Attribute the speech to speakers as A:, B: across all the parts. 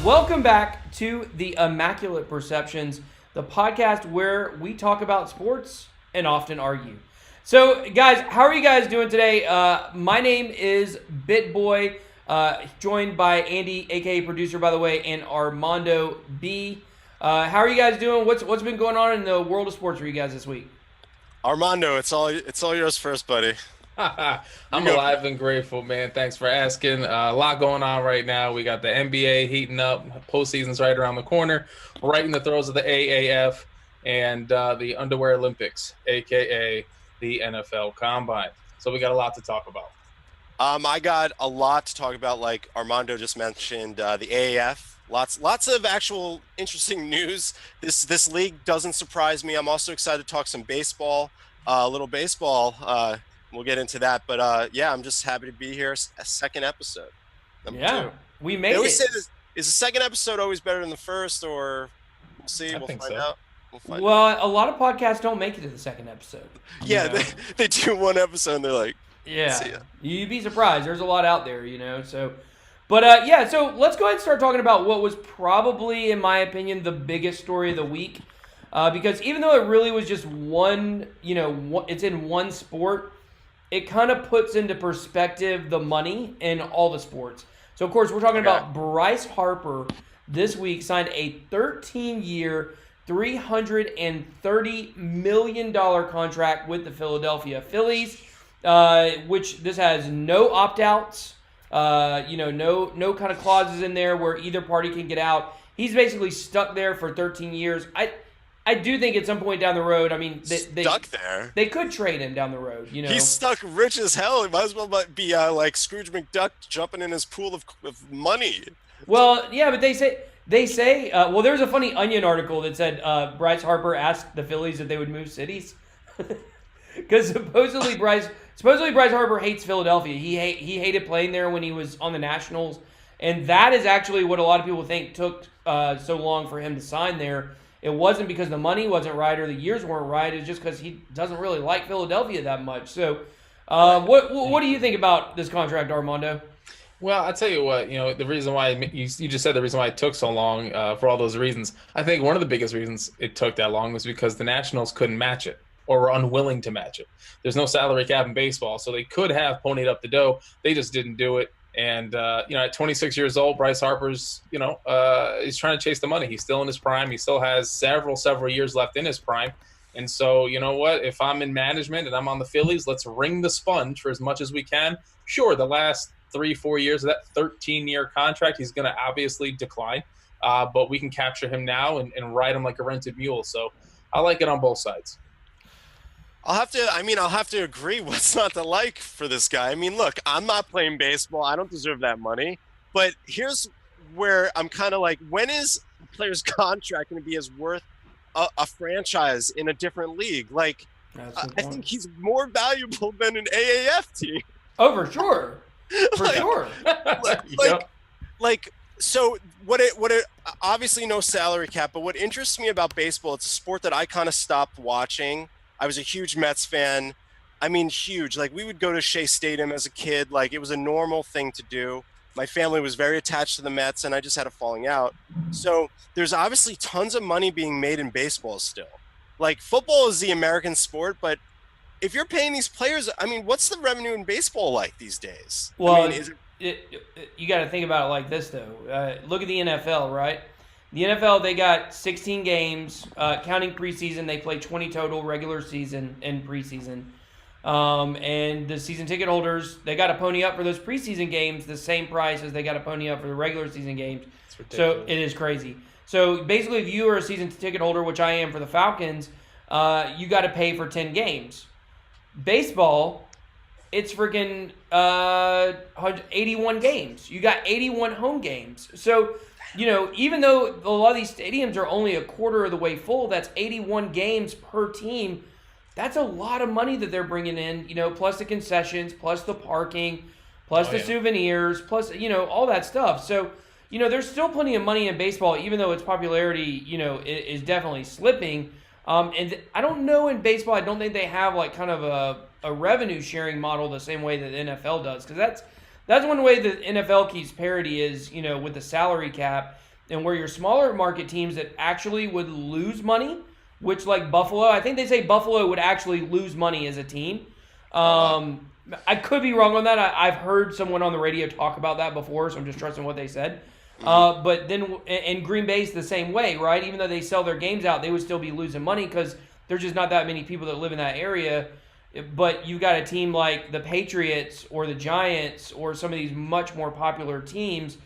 A: Welcome back to the Immaculate Perceptions, the podcast where we talk about sports and often argue. So, guys, how are you guys doing today? My name is BitBoy, joined by Andy, aka producer, by the way, and Armondo B. How are you guys doing? What's been going on in the world of sports for you guys this week?
B: Armando, it's all yours first, buddy.
C: I'm alive and grateful, man. Thanks for asking. A lot going on right now. We got the NBA heating up. Postseason's right around the corner. Right in the throes of the AAF and the Underwear Olympics, a.k.a. the NFL Combine. So we got a lot to talk about.
B: I got a lot to talk about, like Armando just mentioned, the AAF. Lots of actual interesting news. This league doesn't surprise me. I'm also excited to talk some baseball, a little baseball. We'll get into that, but yeah, I'm just happy to be here. A second episode. Number two.
A: We made it.
B: Say this, is the second episode always better than the first, or we'll see. We'll find out.
A: Well, a lot of podcasts don't make it to the second episode.
B: Yeah, they do one episode and they're like,
A: yeah, you'd be surprised. There's a lot out there, So, but yeah, so let's go ahead and start talking about what was probably, in my opinion, the biggest story of the week. Because even though it really was just one, it's in one sport, it kind of puts into perspective the money in all the sports. So, of course, we're talking about Bryce Harper this week signed a 13-year, $330 million contract with the Philadelphia Phillies, which this has no opt-outs, no kind of clauses in there where either party can get out. He's basically stuck there for 13 years. I do think at some point down the road, they could trade him down the road.
B: He's stuck rich as hell. He might as well be like Scrooge McDuck jumping in his pool of money.
A: Well, yeah, but they say. Well, there was a funny Onion article that said Bryce Harper asked the Phillies if they would move cities, because supposedly Bryce Harper hates Philadelphia. He hated playing there when he was on the Nationals, and that is actually what a lot of people think took so long for him to sign there. It wasn't because the money wasn't right or the years weren't right. It's just because he doesn't really like Philadelphia that much. So, what do you think about this contract, Armando?
C: Well, I tell you what, the reason why you just said the reason why it took so long for all those reasons. I think one of the biggest reasons it took that long was because the Nationals couldn't match it or were unwilling to match it. There's no salary cap in baseball, so they could have ponied up the dough. They just didn't do it. And, at 26 years old, Bryce Harper's, he's trying to chase the money. He's still in his prime. He still has several years left in his prime. And so, you know what? If I'm in management and I'm on the Phillies, let's wring the sponge for as much as we can. Sure, the last 3-4 years of that 13-year contract, he's going to obviously decline. But we can capture him now and ride him like a rented mule. So I like it on both sides.
B: I'll have to agree. What's not to like for this guy? I mean, look, I'm not playing baseball. I don't deserve that money. But here's where I'm kind of like, when is a player's contract going to be as worth a franchise in a different league? Like, I think he's more valuable than an AAF team.
A: Oh, for sure. Sure.
B: So what it obviously no salary cap, but what interests me about baseball, it's a sport that I kind of stopped watching. I was a huge Mets fan. I mean, huge. Like, we would go to Shea Stadium as a kid. Like, it was a normal thing to do. My family was very attached to the Mets, and I just had a falling out. So there's obviously tons of money being made in baseball still. Like, football is the American sport, but if you're paying these players, I mean, what's the revenue in baseball like these days?
A: Well, you got to think about it like this, though. Look at the NFL, right? The NFL, they got 16 games, counting preseason. They play 20 total regular season and preseason. And the season ticket holders, they got to pony up for those preseason games the same price as they got to pony up for the regular season games. So it is crazy. So basically, if you are a season ticket holder, which I am for the Falcons, you got to pay for 10 games. Baseball, it's freaking 81 games. You got 81 home games. So, even though a lot of these stadiums are only a quarter of the way full, that's 81 games per team. That's a lot of money that they're bringing in, plus the concessions, plus the parking, plus souvenirs, plus, all that stuff. So, there's still plenty of money in baseball, even though its popularity, is definitely slipping. And I don't know in baseball, I don't think they have like kind of a revenue sharing model the same way that the NFL does. Because that's one way that NFL keeps parity is, with the salary cap, and where your smaller market teams that actually would lose money, which like Buffalo, I think they say Buffalo would actually lose money as a team. I could be wrong on that. I've heard someone on the radio talk about that before, so I'm just trusting what they said. But then in Green Bay's the same way, right? Even though they sell their games out, they would still be losing money because there's just not that many people that live in that area. But you've got a team like the Patriots or the Giants or some of these much more popular teams,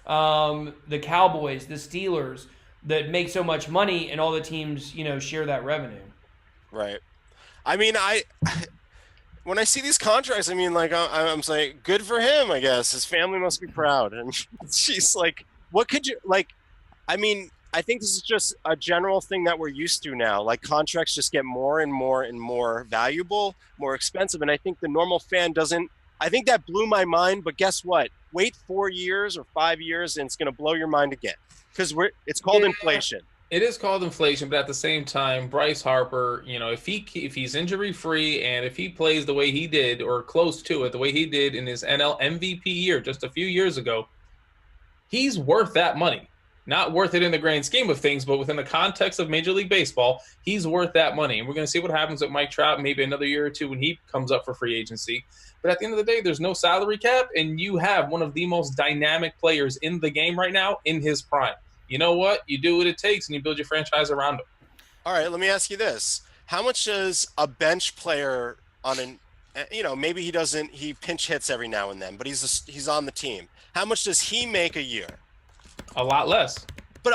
A: the Cowboys, the Steelers, that make so much money, and all the teams, share that revenue.
B: Right. I mean, when I see these contracts, I mean, like, I'm saying, good for him, I guess. His family must be proud. And she's like, what could you, like, I mean, I think this is just a general thing that we're used to now. Like, contracts just get more and more and more valuable, more expensive. And I think the normal fan doesn't, I think that blew my mind. But guess what? Wait 4 years or 5 years and it's going to blow your mind again. Because it's called inflation.
C: It is called inflation, but at the same time, Bryce Harper, if he's injury free and if he plays the way he did or close to it, the way he did in his NL MVP year just a few years ago, he's worth that money. Not worth it in the grand scheme of things, but within the context of Major League Baseball, he's worth that money. And we're going to see what happens with Mike Trout maybe another year or two when he comes up for free agency. But at the end of the day, there's no salary cap, and you have one of the most dynamic players in the game right now in his prime. You know what? You do what it takes, and you build your franchise around him.
B: All right, let me ask you this. How much does a bench player on an, maybe he pinch hits every now and then, but he's on the team. How much does he make a year?
C: A lot less.
B: But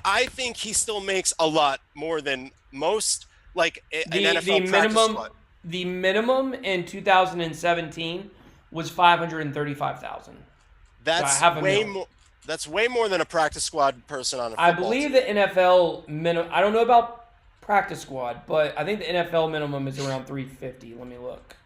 B: I think he still makes a lot more than most, like an NFL practice squad.
A: The minimum in 2017 was $535,000.
B: That's way more. That's way more than a practice squad person on a football
A: I believe
B: team.
A: the NFL minimum. I don't know about practice squad, but I think the NFL minimum is around $350. Let me look.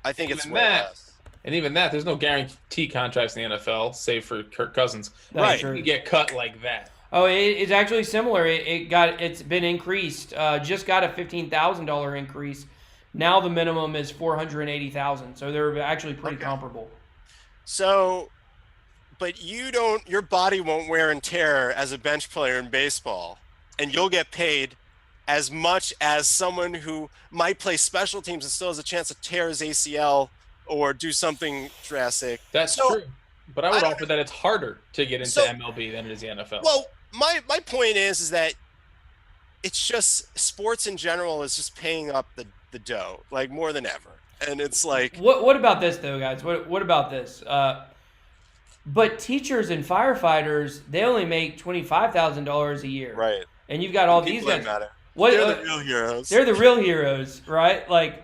B: I think it's way less.
C: And even that, there's no guarantee contracts in the NFL, save for Kirk Cousins.
A: Right.
C: You get cut like that.
A: Oh, it's actually similar. It's been increased. Just got a $15,000 increase. Now the minimum is $480,000. So they're actually pretty comparable.
B: So, but your body won't wear and tear as a bench player in baseball, and you'll get paid as much as someone who might play special teams and still has a chance to tear his ACL or do something drastic.
C: That's true. But I would offer that it's harder to get into MLB than it is the NFL.
B: Well, my point is that it's just sports in general is just paying up the dough, like more than ever. And it's like...
A: What about this, though, guys? What about this? But teachers and firefighters, they only make $25,000 a year.
B: Right.
A: And you've got all these guys.
B: Matter.
A: What,
B: they're the real heroes.
A: They're the real heroes, right? Like...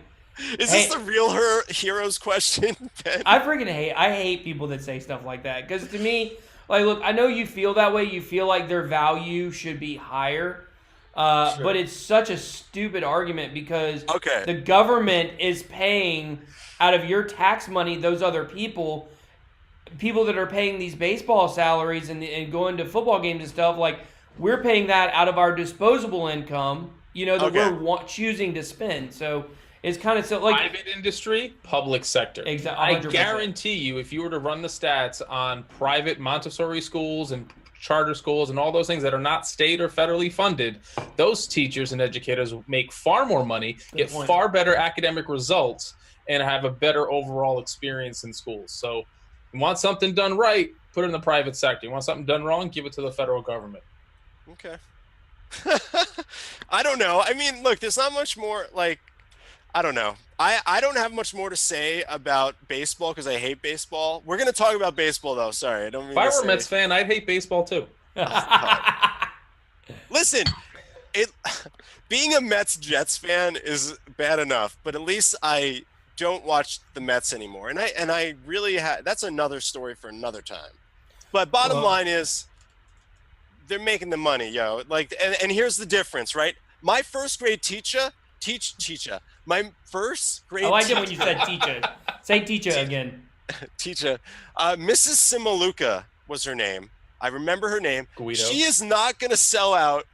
B: Is this the real heroes question, Ben?
A: I hate people that say stuff like that. Because to me, like, look, I know you feel that way. You feel like their value should be higher. Sure. But it's such a stupid argument because the government is paying out of your tax money those other people that are paying these baseball salaries and going to football games and stuff. Like, we're paying that out of our disposable income, that we're choosing to spend. So... It's kind of so like
C: private industry, public sector.
A: Exactly.
C: I guarantee you, if you were to run the stats on private Montessori schools and charter schools and all those things that are not state or federally funded, those teachers and educators make far more money, get far better academic results, and have a better overall experience in schools. So, you want something done right, put it in the private sector. You want something done wrong, give it to the federal government.
B: Okay. I don't know. I mean, look, there's not much more like. I don't know. I don't have much more to say about baseball because I hate baseball. We're going to talk about baseball, though. Sorry, I don't mean
C: if I were a Mets fan, I'd hate baseball, too.
B: Listen, being a Mets-Jets fan is bad enough, but at least I don't watch the Mets anymore. And I really that's another story for another time. But bottom line is they're making the money, yo. Like, and here's the difference, right? My first grade teacher. My first grade
A: I like it when you said teacher. Say teacher again.
B: Teacher. Mrs. Simaluka was her name. I remember her name.
C: Guido.
B: She is not going to sell out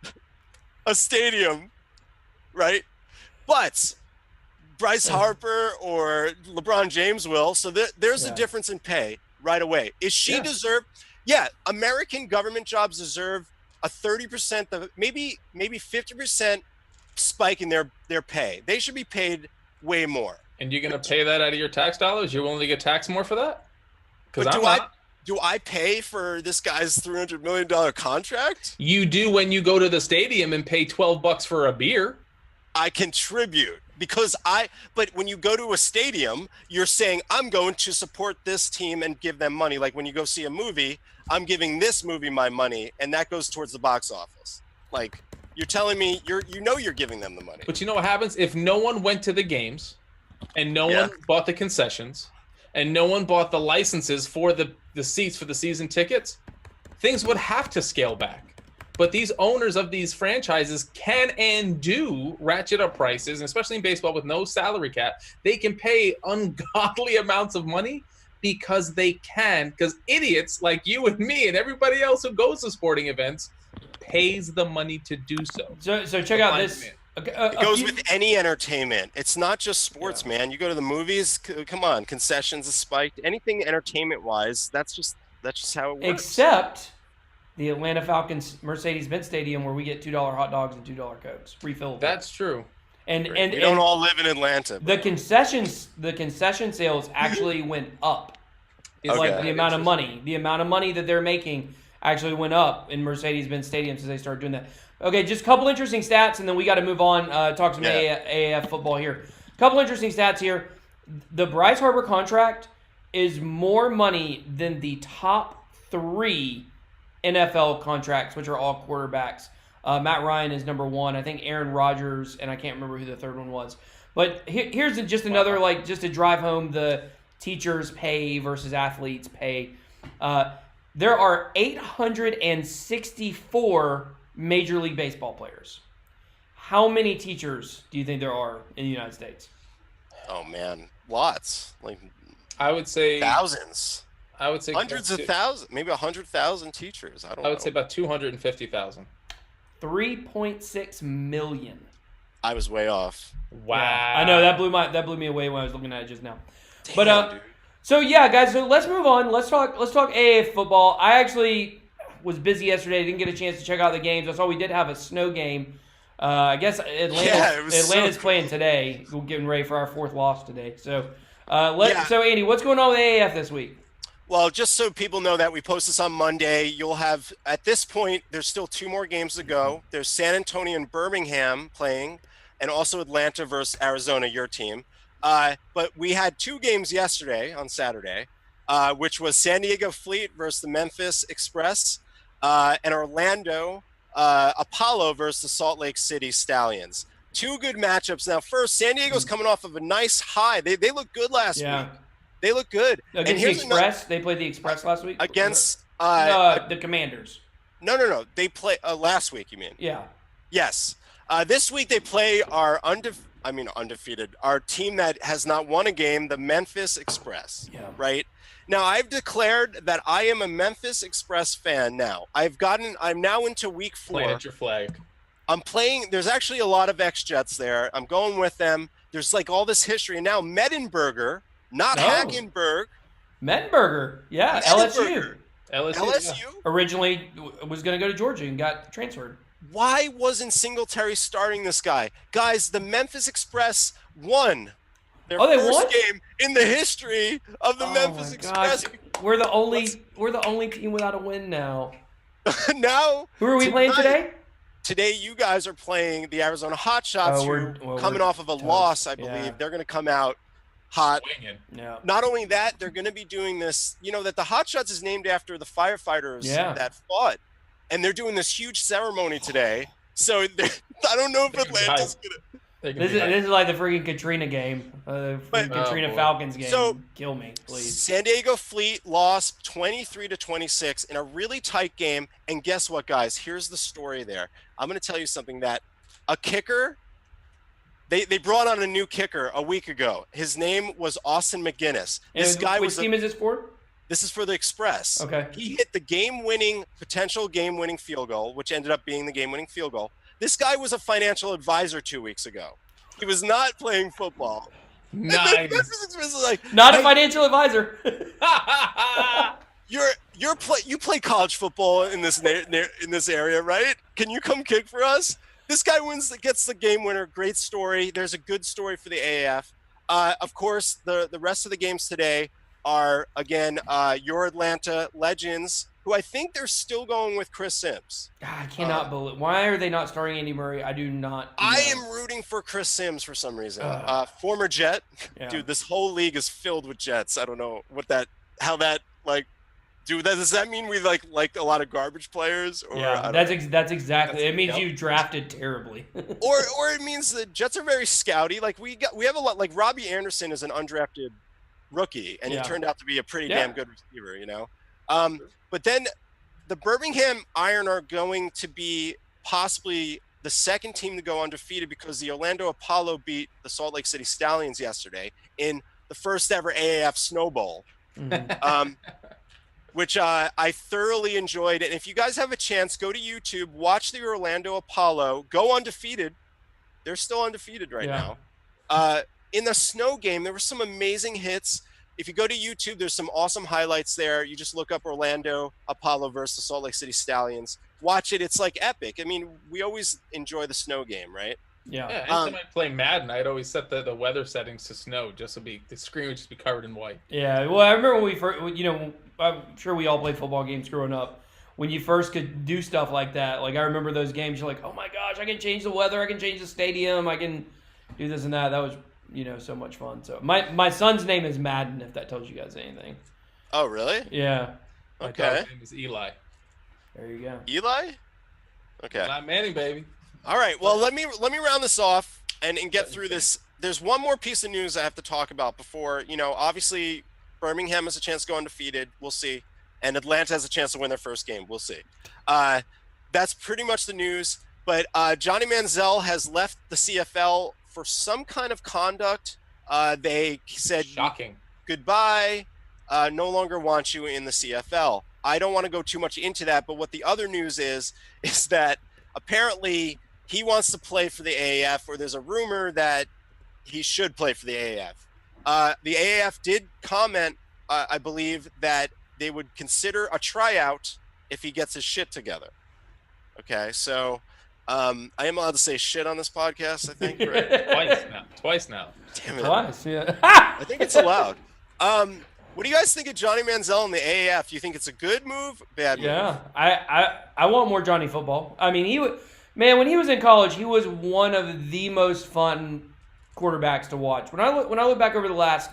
B: a stadium, right? But Bryce Harper or LeBron James will. So there's a difference in pay right away. Is she deserve? Yeah, American government jobs deserve a 30%, maybe 50% spike in their pay. They should be paid way more.
C: And you're going to pay that out of your tax dollars? You're willing to get taxed more for that? Because
B: But
C: I'm not.
B: do I pay for this guy's $300 million contract?
C: You do when you go to the stadium and pay $12 for a beer.
B: I contribute but when you go to a stadium, you're saying, I'm going to support this team and give them money. Like when you go see a movie, I'm giving this movie my money, and that goes towards the box office. Like, you're telling me you're giving them the money.
C: But you know what happens? If no one went to the games and no one bought the concessions and no one bought the licenses for the seats for the season tickets, things would have to scale back. But these owners of these franchises can and do ratchet up prices, and especially in baseball with no salary cap. They can pay ungodly amounts of money because they can, because idiots like you and me and everybody else who goes to sporting events pays the money to do so.
A: So check out this.
B: It goes with any entertainment. It's not just sports, man. You go to the movies, come on, concessions is spiked. Anything entertainment-wise, that's just how it works.
A: Except the Atlanta Falcons Mercedes-Benz Stadium, where we get $2 hot dogs and $2 Cokes, refillable.
C: That's true.
A: And
B: we don't all live in Atlanta.
A: The concession sales actually went up. It's like the amount of money that they're making actually went up in Mercedes-Benz Stadium since they started doing that. Okay, just a couple interesting stats, and then we got to move on, talk some AAF football here. A couple interesting stats here. The Bryce Harper contract is more money than the top 3 NFL contracts, which are all quarterbacks. Matt Ryan is number 1. I think Aaron Rodgers, and I can't remember who the third one was. But here's just another, just to drive home the teachers' pay versus athletes' pay. There are 864 Major League Baseball players. How many teachers do you think there are in the United States?
B: Oh, man. Lots.
C: I would say
B: thousands.
C: I would say
B: hundreds of thousands, maybe 100,000 teachers. I would
C: say about 250,000.
A: 3.6 million.
B: I was way off.
C: Wow.
A: Yeah, I know that blew me away when I was looking at it just now.
B: Damn,
A: but
B: dude.
A: So yeah, guys, so let's move on. Let's talk AAF football. I actually was busy yesterday. Didn't get a chance to check out the games. I saw we did have a snow game. I guess Atlanta's playing today. We're getting ready for our 4th loss today. So So Andy, what's going on with AAF this week?
B: Well, just so people know that we post this on Monday, you'll have, at this point, there's still 2 more games to go. There's San Antonio and Birmingham playing, and also Atlanta versus Arizona, your team. But we had 2 games yesterday on Saturday, which was San Diego Fleet versus the Memphis Express, and Orlando Apollo versus the Salt Lake City Stallions. 2 good matchups. Now, first, San Diego's coming off of a nice high. They looked good last week. They look good.
A: Against the Express? They played the Express last week?
B: Against
A: the Commanders.
B: No. They play last week, you mean?
A: Yeah.
B: Yes. This week they play our undefeated, our team that has not won a game, the Memphis Express.
A: Yeah.
B: Right? Now, I've declared that I am a Memphis Express fan now. I'm now into week 4.
C: Plant your flag.
B: I'm playing. There's actually a lot of ex-Jets there. I'm going with them. There's all this history. And now Mettenberger, not Hackenberg.
A: Mettenberger. Yeah,
B: Mettenberger.
C: LSU.
B: Yeah.
A: Originally was going to go to Georgia and got transferred.
B: Why wasn't Singletary starting this guy? Guys, the Memphis Express won their first game in the history of the Memphis Express.
A: We're the only team without a win now.
B: Now,
A: who are we playing today?
B: Today, you guys are playing the Arizona Hotshots, who coming off of a loss, I believe. Yeah. They're going to come out hot.
A: Yeah.
B: Not only that, they're going to be doing this. You know that the Hotshots is named after the firefighters that fought, and they're doing this huge ceremony today. So I don't know if Atlanta's going to.
A: This is like the freaking Katrina game, Katrina Falcons game.
B: So,
A: kill me, please.
B: San Diego Fleet lost 23-26 in a really tight game. And guess what, guys? Here's the story there. I'm going to tell you something that a kicker, they brought on a new kicker a week ago. His name was Austin McGinnis.
A: Which team is this for?
B: This is for the Express.
A: Okay.
B: He hit the potential game-winning field goal, which ended up being the game-winning field goal. This guy was a financial advisor 2 weeks ago. He was not playing football.
C: Nice.
A: Not a financial advisor.
B: You play college football in this in this area, right? Can you come kick for us? This guy gets the game winner. Great story. There's a good story for the AAF. Of course, the rest of the games today are again your Atlanta Legends, who I think they're still going with Chris Sims.
A: God, I cannot believe. Why are they not starting Andy Murray? I do not know.
B: I am rooting for Chris Sims for some reason. Former Jet, dude. This whole league is filled with Jets. I don't know how that like. Does that mean we like a lot of garbage players? Or,
A: yeah, that's exactly. It means you drafted terribly.
B: or it means the Jets are very scouty. Like we have a lot. Like Robbie Anderson is an undrafted rookie, and he turned out to be a pretty damn good receiver. You know, but then the Birmingham Iron are going to be possibly the second team to go undefeated because the Orlando Apollo beat the Salt Lake City Stallions yesterday in the first ever AAF Snow Bowl. Mm-hmm. Which I thoroughly enjoyed. And if you guys have a chance, go to YouTube, watch the Orlando Apollo, go undefeated. They're still undefeated right now. In the snow game, there were some amazing hits. If you go to YouTube, there's some awesome highlights there. You just look up Orlando Apollo versus the Salt Lake City Stallions. Watch it. It's like epic. I mean, we always enjoy the snow game, right?
C: Yeah. Anytime I play Madden, I'd always set the weather settings to snow just so the screen would just be covered in white.
A: Yeah. Well, I remember when we first, I'm sure we all played football games growing up. When you first could do stuff like that, like I remember those games, you're like, oh my gosh, I can change the weather, I can change the stadium, I can do this and that. That was, so much fun. So my son's name is Madden, if that tells you guys anything.
B: Oh, really?
A: Yeah.
C: Okay. My dog's name is Eli.
A: There you go.
B: Eli? Okay.
C: Eli Manning, baby.
B: All right. Well, let me round this off and get through this. There's one more piece of news I have to talk about before, obviously Birmingham has a chance to go undefeated. We'll see. And Atlanta has a chance to win their first game. We'll see. That's pretty much the news. But Johnny Manziel has left the CFL for some kind of conduct. They said,
C: shocking,
B: goodbye. No longer want you in the CFL. I don't want to go too much into that. But what the other news is that apparently he wants to play for the AAF, or there's a rumor that he should play for the AAF. The AAF did comment, I believe, that they would consider a tryout if he gets his shit together. Okay, so I am allowed to say shit on this podcast, I think. Right?
C: Twice now.
B: Damn it.
A: Twice, yeah.
B: I think it's allowed. What do you guys think of Johnny Manziel in the AAF? You think it's a good move, bad move?
A: Yeah, I want more Johnny football. I mean, when he was in college, he was one of the most fun quarterbacks to watch. When I look back over the last,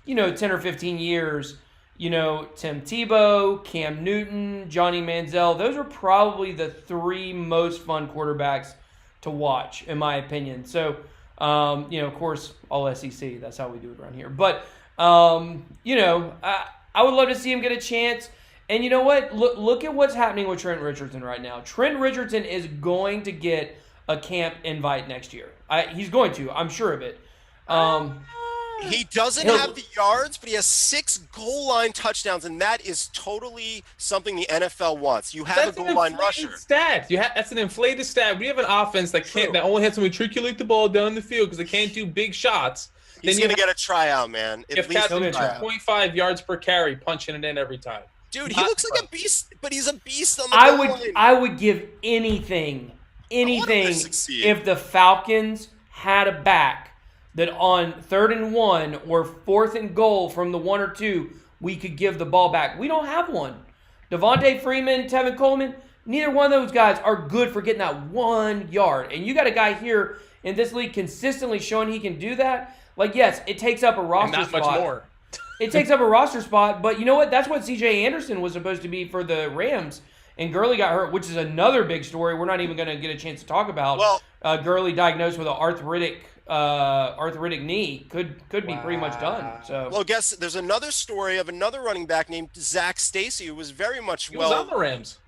A: 10 or 15 years, Tim Tebow, Cam Newton, Johnny Manziel, those are probably the three most fun quarterbacks to watch, in my opinion. So, of course, all SEC. That's how we do it around here. But, I would love to see him get a chance. And you know what? Look at what's happening with Trent Richardson right now. Trent Richardson is going to get a camp invite next year. He's going to. I'm sure of it.
B: He doesn't have the yards, but he has 6 goal line touchdowns, and that is totally something the NFL wants. You have a goal line rusher.
C: Stat. That's an inflated stat. We have an offense that only has to matriculate the ball down the field because they can't do big shots.
B: He's going to get a tryout, man.
C: At least 2.5 yards per carry, punching it in every time.
B: Dude, he looks like a beast, but he's a beast on the goal line.
A: I would give anything if the Falcons had a back that on 3rd and 1 or 4th and goal from the 1 or 2, we could give the ball back. We don't have one. Devontae Freeman, Tevin Coleman, neither one of those guys are good for getting that 1 yard. And you got a guy here in this league consistently showing he can do that. Like, yes, it takes up a roster spot.
C: Not much more.
A: It takes up a roster spot, but you know what? That's what C.J. Anderson was supposed to be for the Rams. And Gurley got hurt, which is another big story we're not even going to get a chance to talk about. Well, Gurley diagnosed with an arthritic knee could be pretty much done. So,
B: well, guess there's another story of another running back named Zach Stacy who was very much
C: was on the Rams.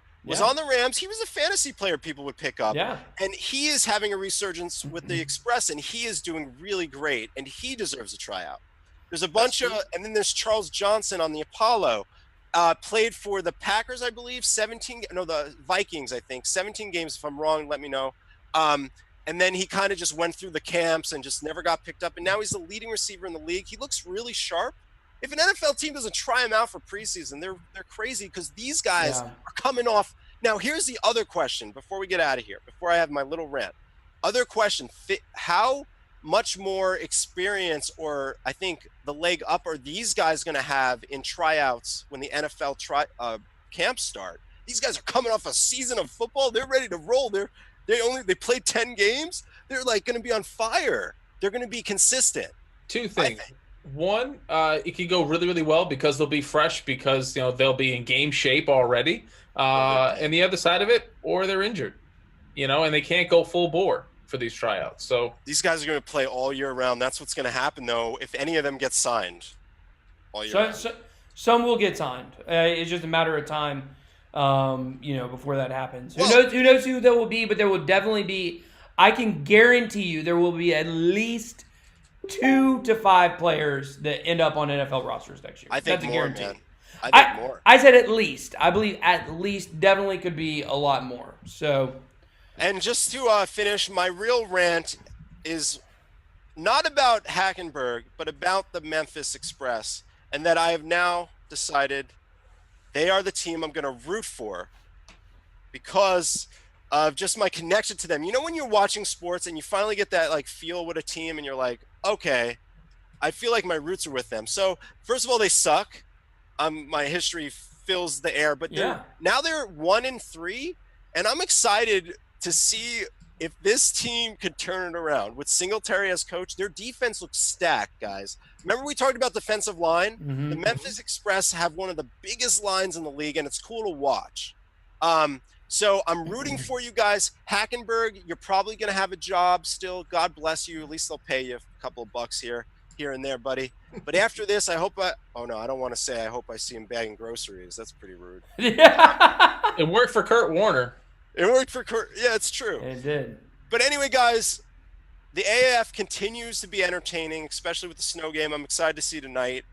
B: On the Rams. He was a fantasy player people would pick up.
A: Yeah.
B: And he is having a resurgence with the Express, and he is doing really great, and he deserves a tryout. There's a bunch and then there's Charles Johnson on the Apollo. Played for the Packers, I believe, the Vikings, I think. 17 games, if I'm wrong, let me know. And then he kind of just went through the camps and just never got picked up. And now he's the leading receiver in the league. He looks really sharp. If an NFL team doesn't try them out for preseason, they're crazy, because these guys are coming off. Now, here's the other question before we get out of here, before I have my little rant. Other question, how much more experience, or I think the leg up, are these guys going to have in tryouts when the NFL camps start? These guys are coming off a season of football. They're ready to roll. They played 10 games. They're like going to be on fire. They're going to be consistent.
C: Two things. One, it could go really, really well because they'll be fresh, because they'll be in game shape already. And the other side of it, or they're injured, and they can't go full bore for these tryouts. So
B: these guys are going to play all year round. That's what's going to happen, though, if any of them get signed all year round.
A: Some will get signed. It's just a matter of time, before that happens. Who knows who there will be, but there will definitely be. I can guarantee you there will be at least 2 to 5 players that end up on NFL rosters next year.
B: I think
A: that's a
B: more,
A: guarantee.
B: man. I think more.
A: I said at least. I believe at least definitely could be a lot more. So,
B: and just to finish, my real rant is not about Hackenberg, but about the Memphis Express, and that I have now decided they are the team I'm going to root for because of just my connection to them. When you're watching sports and you finally get that feel with a team, and you're like, okay, I feel like my roots are with them. So first of all, they suck. My history fills the air, but now they're 1-3, and I'm excited to see if this team could turn it around with Singletary as coach. Their defense looks stacked, guys. Remember we talked about defensive line? Mm-hmm. The Memphis Express have one of the biggest lines in the league, and it's cool to watch. So I'm rooting for you guys. Hackenberg, you're probably going to have a job still. God bless you. At least they'll pay you a couple of bucks here and there, buddy. But after this, I don't want to say I hope I see him bagging groceries. That's pretty rude.
C: It worked for Kurt Warner.
B: It worked for Kurt. Yeah, it's true.
A: It did.
B: But anyway, guys, the AAF continues to be entertaining, especially with the snow game. I'm excited to see tonight.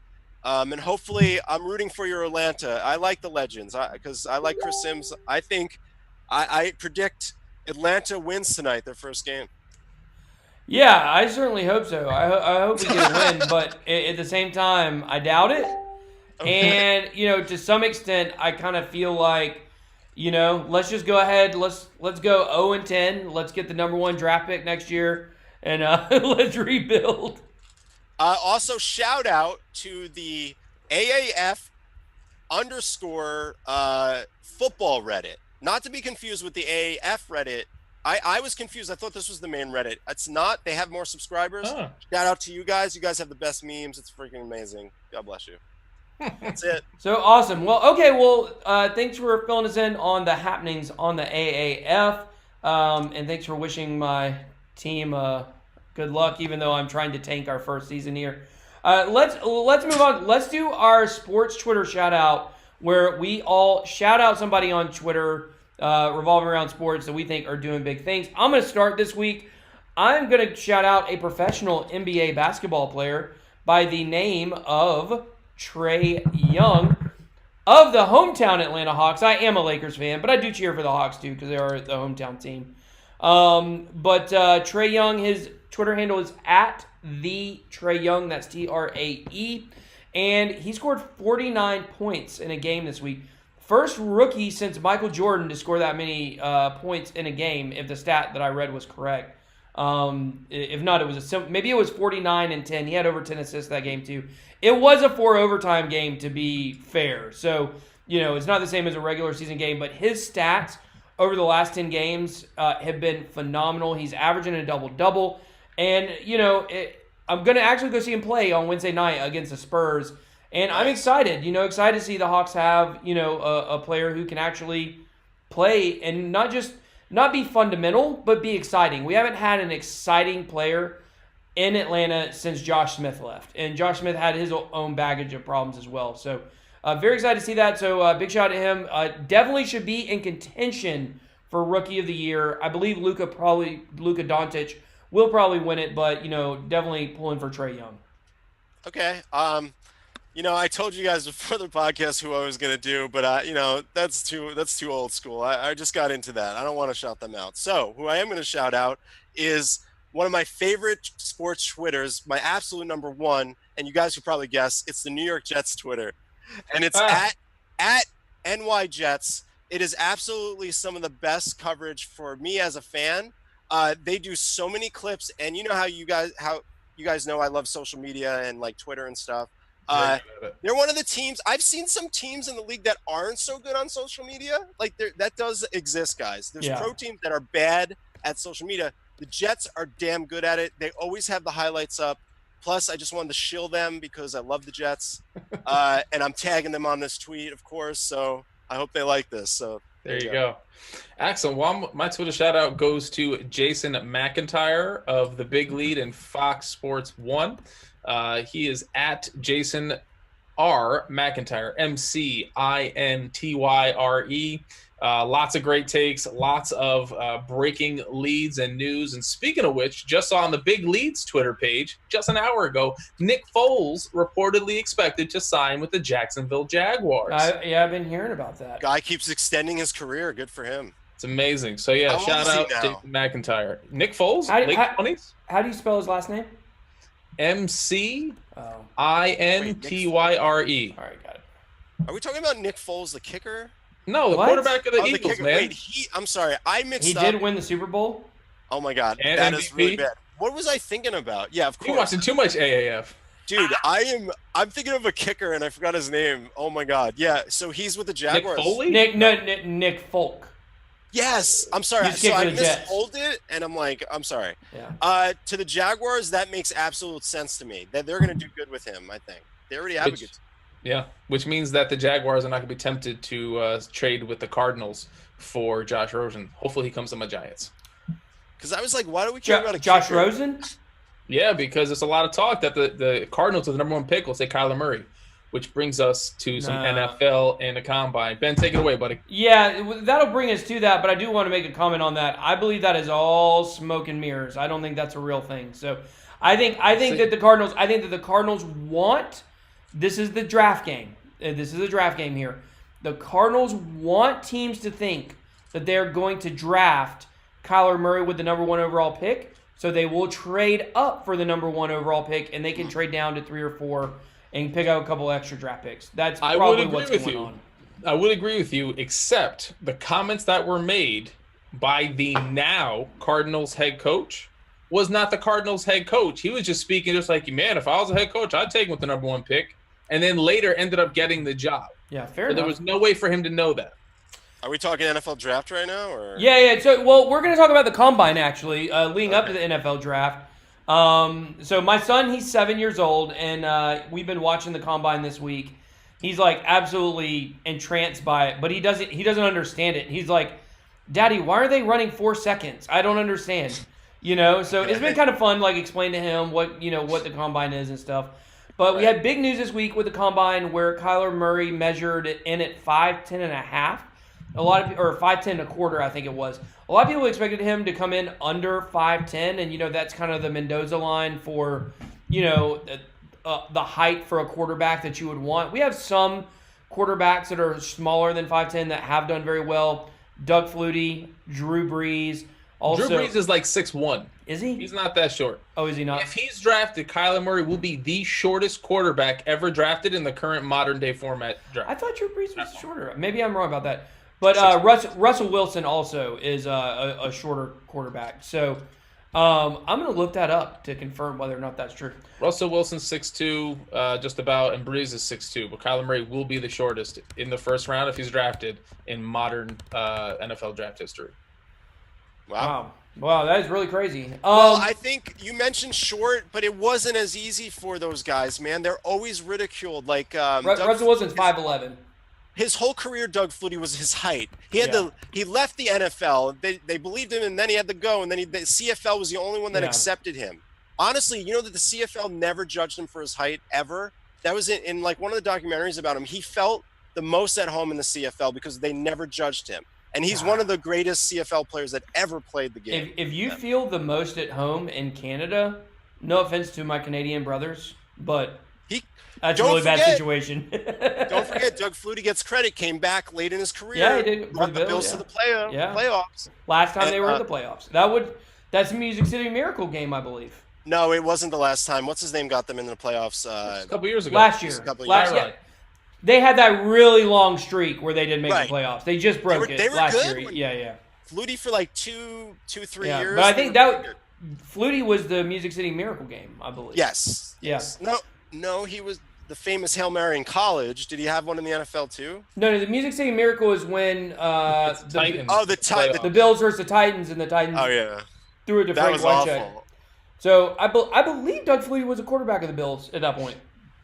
B: And hopefully I'm rooting for your Atlanta. I like the Legends because I like Chris Sims. I think I predict Atlanta wins tonight, their first game.
A: Yeah, I certainly hope so. I hope we get a win, but at the same time, I doubt it. Okay. And, to some extent, I kind of feel like, let's just go ahead. Let's go 0-10. Let's get the number 1 draft pick next year, and let's rebuild.
B: Also, shout out to the AAF _ football Reddit. Not to be confused with the AAF Reddit. I was confused. I thought this was the main Reddit. It's not. They have more subscribers. Oh. Shout out to you guys. You guys have the best memes. It's freaking amazing. God bless you. That's it.
A: So awesome. Well, okay. Well, thanks for filling us in on the happenings on the AAF. And thanks for wishing my team good luck, even though I'm trying to tank our first season here. Let's move on. Let's do our sports Twitter shout out, where we all shout out somebody on Twitter revolving around sports that we think are doing big things. I'm going to start this week. I'm going to shout out a professional NBA basketball player by the name of Trae Young of the hometown Atlanta Hawks. I am a Lakers fan, but I do cheer for the Hawks too because they are the hometown team. But Trae Young, his Twitter handle is at the Trae Young. That's TRAE. And he scored 49 points in a game this week. First rookie since Michael Jordan to score that many points in a game, if the stat that I read was correct. If not, it was maybe it was 49 and 10. He had over 10 assists that game too. It was a 4 overtime game, to be fair. So, it's not the same as a regular season game, but his stats over the last 10 games have been phenomenal. He's averaging a double-double. And, I'm going to actually go see him play on Wednesday night against the Spurs. And I'm excited, excited to see the Hawks have, a player who can actually play and not be fundamental, but be exciting. We haven't had an exciting player in Atlanta since Josh Smith left. And Josh Smith had his own baggage of problems as well. So very excited to see that. So big shout out to him. Definitely should be in contention for Rookie of the Year. I believe Luka Doncic will probably win it, but, definitely pulling for Trae Young.
B: Okay. I told you guys before the podcast who I was going to do, but, that's too old school. I just got into that. I don't want to shout them out. So who I am going to shout out is one of my favorite sports Twitters, my absolute number one, and you guys could probably guess, it's the New York Jets Twitter. And it's at NY Jets. It is absolutely some of the best coverage for me as a fan. They do so many clips, and you know how you guys know I love social media and like Twitter and stuff. They're one of the teams. I've seen some teams in the league that aren't so good on social media. Like that does exist, guys. There's pro teams that are bad at social media. The Jets are damn good at it. They always have the highlights up. Plus, I just wanted to shill them because I love the Jets, and I'm tagging them on this tweet, of course. So I hope they like this. So
C: there you go. Excellent. Well, my Twitter shout out goes to Jason McIntyre of the Big Lead and Fox Sports 1. He is at Jason R. McIntyre, McIntyre. Lots of great takes, lots of breaking leads and news. And speaking of which, just saw on the Big Leads Twitter page just an hour ago, Nick Foles reportedly expected to sign with the Jacksonville Jaguars.
A: I've been hearing about that.
B: Guy keeps extending his career. Good for him.
C: It's amazing. So, yeah, shout out to McIntyre. Nick Foles, late 20s.
A: How do you spell his last name?
C: McIntyre.
A: All
C: right,
A: got it.
B: Are we talking about Nick Foles, the kicker?
C: No, the quarterback of the Eagles, man.
B: Wait, I'm sorry. I mixed up.
A: He did win the Super Bowl?
B: Oh, my God.
C: And
B: that
C: MVP?
B: Is really bad. What was I thinking about? Yeah, of course.
C: You're watching too much AAF.
B: Dude, I'm thinking of a kicker, and I forgot his name. Oh, my God. Yeah, so he's with the Jaguars.
C: Nick Foley?
A: Nick Folk.
B: Yes. I'm sorry. So I mishold it, and I'm like, I'm sorry.
A: Yeah.
B: To the Jaguars, that makes absolute sense to me. That they're going to do good with him, I think. They already have a good team.
C: Yeah, which means that the Jaguars are not going to be tempted to trade with the Cardinals for Josh Rosen. Hopefully he comes to my Giants.
B: Because I was like, why do we care about a
A: Josh
B: kicker?
A: Rosen?
C: Yeah, because there's a lot of talk that the Cardinals are the number one pick will say Kyler Murray, which brings us to some NFL and the Combine. Ben, take it away, buddy.
A: Yeah, that'll bring us to that, but I do want to make a comment on that. I believe that is all smoke and mirrors. I don't think that's a real thing. So I think that the Cardinals want. This is the draft game. This is a draft game here. The Cardinals want teams to think that they're going to draft Kyler Murray with the number 1 overall pick, so they will trade up for the number 1 overall pick, and they can trade down to 3 or 4 and pick out a couple extra draft picks. That's probably what's going on.
C: I would agree with you, except the comments that were made by the now Cardinals head coach was not the Cardinals head coach. He was just speaking just like, man, if I was a head coach, I'd take him with the number 1 pick. And then later ended up getting the job.
A: Yeah, fair enough.
C: There was no way for him to know that.
B: Are we talking NFL draft right now? Or?
A: Yeah. So, we're going to talk about the Combine, actually, leading up to the NFL draft. So my son, he's 7 years old, and we've been watching the Combine this week. He's, like, absolutely entranced by it, but he doesn't understand it. He's like, Daddy, why are they running 4 seconds? I don't understand. So it's been kind of fun, like, explain to him what the Combine is and stuff. But we had big news this week with the Combine where Kyler Murray measured in at 5'10 and a half. Or 5'10 and a quarter, I think it was. A lot of people expected him to come in under 5'10, and that's kind of the Mendoza line for the height for a quarterback that you would want. We have some quarterbacks that are smaller than 5'10 that have done very well. Doug Flutie, Drew Brees. Also,
C: Drew Brees is like 6'1".
A: Is he?
C: He's not that short.
A: Oh, is he not?
C: If he's drafted, Kyler Murray will be the shortest quarterback ever drafted in the current modern-day format draft.
A: I thought Drew Brees was shorter. Maybe I'm wrong about that. But Russell Wilson also is a shorter quarterback. So I'm going to look that up to confirm whether or not that's true.
C: Russell Wilson's 6'2", just about, and Brees is 6'2". But Kyler Murray will be the shortest in the first round if he's drafted in modern NFL draft history.
A: Wow, that is really crazy.
B: Well, I think you mentioned short, but it wasn't as easy for those guys, man. They're always ridiculed. Like
A: Russell Wilson's 5'11".
B: His whole career, Doug Flutie, was his height. He left the NFL. They believed him, and then he had to go. And then the CFL was the only one that accepted him. Honestly, that the CFL never judged him for his height ever. That was in like one of the documentaries about him. He felt the most at home in the CFL because they never judged him. And he's one of the greatest CFL players that ever played the game.
A: If you feel the most at home in Canada, no offense to my Canadian brothers, but that's a really bad situation.
B: Don't forget, Doug Flutie gets credit, came back late in his career.
A: Yeah, he did.
B: Brought the Bills to the playoffs.
A: Last time they were in the playoffs. That's the Music City Miracle game, I believe.
B: No, it wasn't the last time. What's his name got them in the playoffs?
C: A couple years ago.
A: Last year. Yeah. They had that really long streak where they didn't make the playoffs. They just broke
B: they were
A: last
B: good
A: year. Yeah.
B: Flutie for like 3 years.
A: But I think that Flutie was the Music City Miracle game, I believe.
B: Yes.
A: Yes.
B: No, he was the famous Hail Mary in college. Did he have one in the NFL too?
A: No, the Music City Miracle is when
C: the Titans.
B: The
A: Bills versus the Titans, and the Titans threw it to Frank Wycheck. So I believe Doug Flutie was a quarterback of the Bills at that point.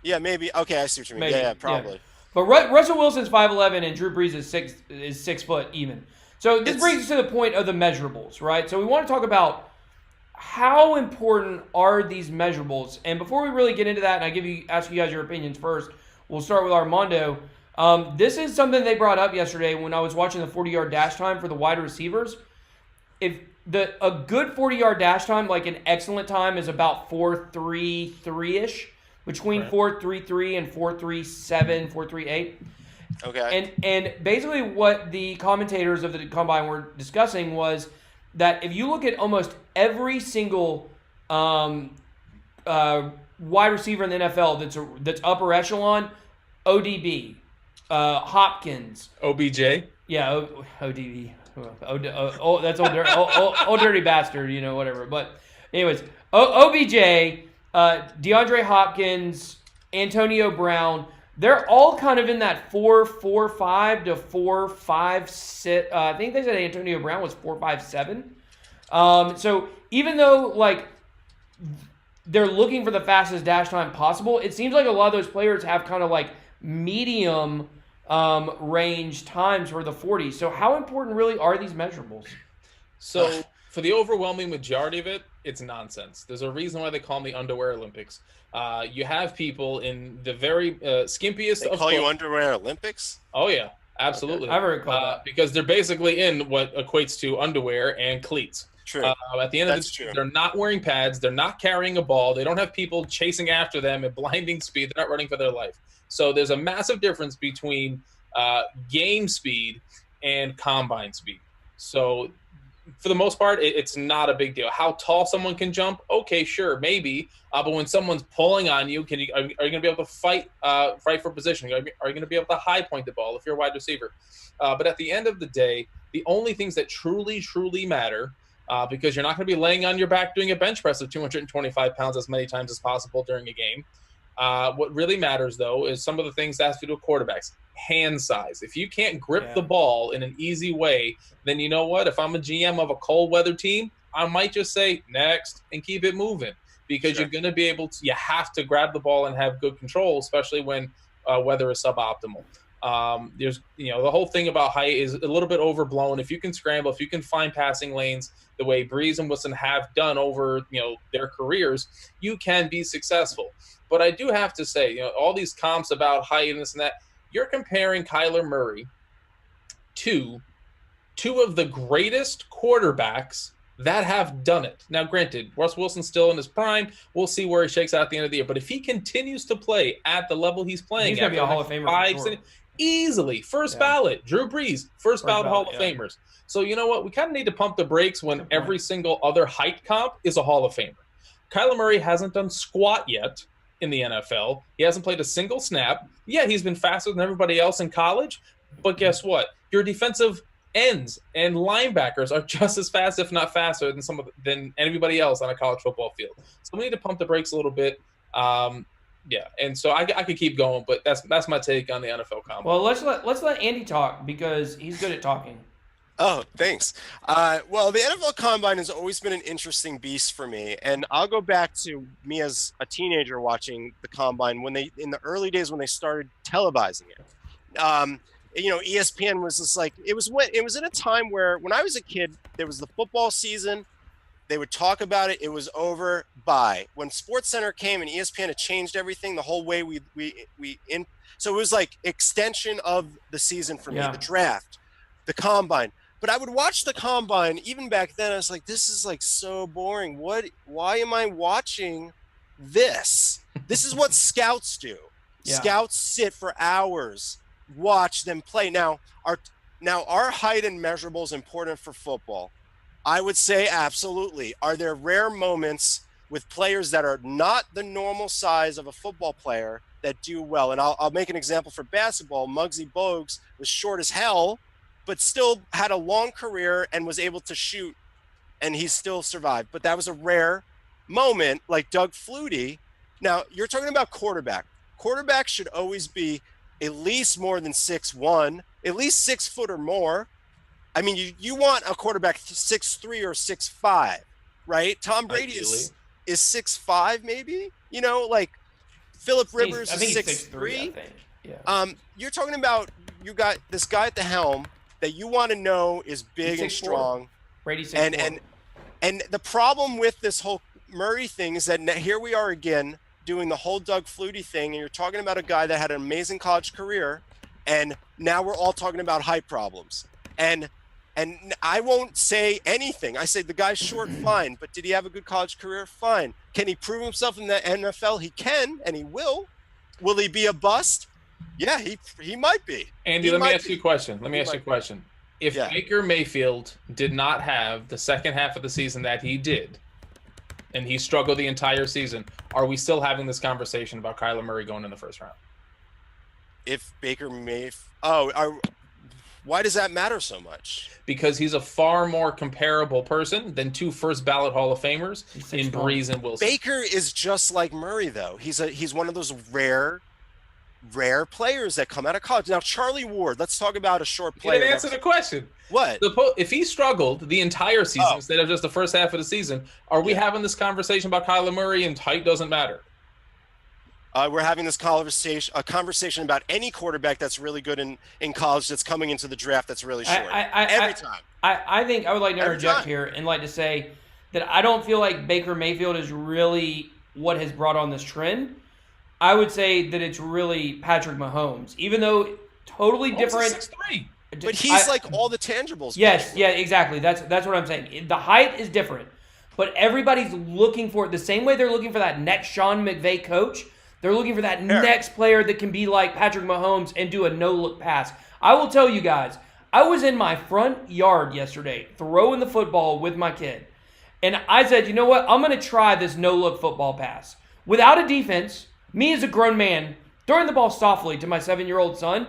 B: Yeah, maybe. Okay, I see what you mean. Yeah, probably. Yeah.
A: But Russell Wilson's 5'11" and Drew Brees is 6 foot even. So this brings us to the point of the measurables, right? So we want to talk about how important are these measurables. And before we really get into that, and ask you guys your opinions first, we'll start with Armondo. This is something they brought up yesterday when I was watching the 40-yard dash time for the wide receivers. A good 40-yard dash time, like an excellent time, is about 4.33-ish. Between 4.33 and 4.37, 4.38.
B: Okay.
A: And basically what the commentators of the Combine were discussing was that if you look at almost every single wide receiver in the NFL that's upper echelon, ODB, Hopkins.
C: OBJ?
A: Yeah, ODB. That's old dirty bastard, whatever. But anyways, OBJ... DeAndre Hopkins, Antonio Brown, they're all kind of in that 4.45 to 4.56. I think they said Antonio Brown was 4.57. So even though they're looking for the fastest dash time possible, it seems like a lot of those players have kind of like medium range times for the 40. So how important really are these measurables?
C: So for the overwhelming majority of it, it's nonsense. There's a reason why they call them the Underwear Olympics. You have people in the very skimpiest
B: They call you Underwear Olympics?
C: Oh, yeah, absolutely.
A: Okay. I've heard called that.
C: Because they're basically in what equates to underwear and cleats.
B: True.
C: At the end of the day, they're not wearing pads. They're not carrying a ball. They don't have people chasing after them at blinding speed. They're not running for their life. So there's a massive difference between game speed and combine speed. So for the most part, it's not a big deal. How tall someone can jump, okay, sure, maybe. But when someone's pulling on you, are you going to be able to fight for position? Are you going to be able to high point the ball if you're a wide receiver? But at the end of the day, the only things that truly, truly matter, because you're not going to be laying on your back doing a bench press of 225 pounds as many times as possible during a game. What really matters, though, is some of the things that have to do with quarterbacks. Hand size. If you can't grip the ball in an easy way, then you know what? If I'm a GM of a cold weather team, I might just say next and keep it moving, because you're going to be able to. You have to grab the ball and have good control, especially when weather is suboptimal. There's the whole thing about height is a little bit overblown. If you can scramble, if you can find passing lanes the way Brees and Wilson have done over their careers, you can be successful. But I do have to say, all these comps about height and this and that, you're comparing Kyler Murray to two of the greatest quarterbacks that have done it. Now, granted, Russ Wilson's still in his prime. We'll see where he shakes out at the end of the year. But if he continues to play at the level he's playing,
A: he's going to be a Hall of Famer for sure.
C: Easily. First ballot. Drew Brees, first ballot Hall of Famers. So you know what? We kind of need to pump the brakes when every single other height comp is a Hall of Famer. Kyler Murray hasn't done squat yet in the NFL. He hasn't played a single snap. Yeah, he's been faster than everybody else in college. But guess what? Your defensive ends and linebackers are just as fast, if not faster, than anybody else on a college football field. So we need to pump the brakes a little bit. And so I could keep going, but that's my take on the NFL Combine.
A: Well, let's let Andy talk, because he's good at talking.
B: Oh, thanks. Well, the NFL Combine has always been an interesting beast for me, and I'll go back to me as a teenager watching the Combine in the early days when they started televising it. ESPN was just like it was in a time where when I was a kid, there was the football season. They would talk about it. It was over. Bye. When SportsCenter came and ESPN had changed everything, the whole way so it was like extension of the season for me, the draft, the Combine. But I would watch the Combine even back then. I was like, this is like so boring. Why am I watching this? This is what scouts do. Yeah. Scouts sit for hours, watch them play. Now, our height and measurables important for football. I would say absolutely. Are there rare moments with players that are not the normal size of a football player that do well? And I'll make an example for basketball. Muggsy Bogues was short as hell, but still had a long career and was able to shoot, and he still survived. But that was a rare moment, like Doug Flutie. Now, you're talking about quarterback. Quarterback should always be at least more than 6'1", at least 6 foot or more. I mean, you want a quarterback 6'3" or 6'5", right? Tom Brady is 6'5", maybe. You know, like Philip Rivers is 6'3".
A: Yeah.
B: You're talking about, you got this guy at the helm that you want to know is big and strong.
A: Brady 6'4".
B: And the problem with this whole Murray thing is that here we are again doing the whole Doug Flutie thing, and you're talking about a guy that had an amazing college career, and now we're all talking about height problems. And I won't say anything. I say the guy's short, fine, but did he have a good college career? Fine. Can he prove himself in the NFL? He can, and he will. Will he be a bust? Yeah, he might be.
C: Andy, let me ask you a question. If Baker Mayfield did not have the second half of the season that he did, and he struggled the entire season, are we still having this conversation about Kyler Murray going in the first round?
B: If Baker why does that matter so much?
C: Because he's a far more comparable person than 2 first ballot Hall of Famers in Breeze and Wilson.
B: Baker is just like Murray, though. He's one of those rare players that come out of college. Now, Charlie Ward, let's talk about a short player.
C: You didn't answer the question.
B: What?
C: If he struggled the entire season instead of just the first half of the season, are we having this conversation about Kyler Murray and height doesn't matter?
B: We're having this conversation about any quarterback that's really good in college that's coming into the draft that's really short. Every time.
A: I think I would like to interject here and like to say that I don't feel like Baker Mayfield is really what has brought on this trend. I would say that it's really Patrick Mahomes, even though totally different.
C: 6'3".
B: But he's like all the tangibles.
A: Yes, yeah, exactly. That's what I'm saying. The height is different, but everybody's looking for it the same way they're looking for that next Sean McVay coach. They're looking for that next player that can be like Patrick Mahomes and do a no-look pass. I will tell you guys, I was in my front yard yesterday throwing the football with my kid, and I said, you know what? I'm going to try this no-look football pass. Without a defense, me as a grown man, throwing the ball softly to my 7-year-old son,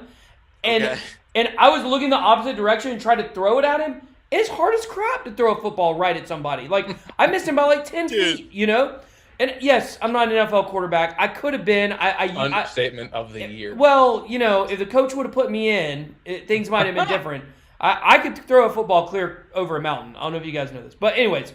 A: and I was looking the opposite direction and tried to throw it at him. It's hard as crap to throw a football right at somebody. Like, I missed him by like 10 feet, you know? And yes, I'm not an NFL quarterback. I could have been.
C: Understatement of the year.
A: Well, you know, if the coach would have put me in, things might have been different. I could throw a football clear over a mountain. I don't know if you guys know this, but anyways,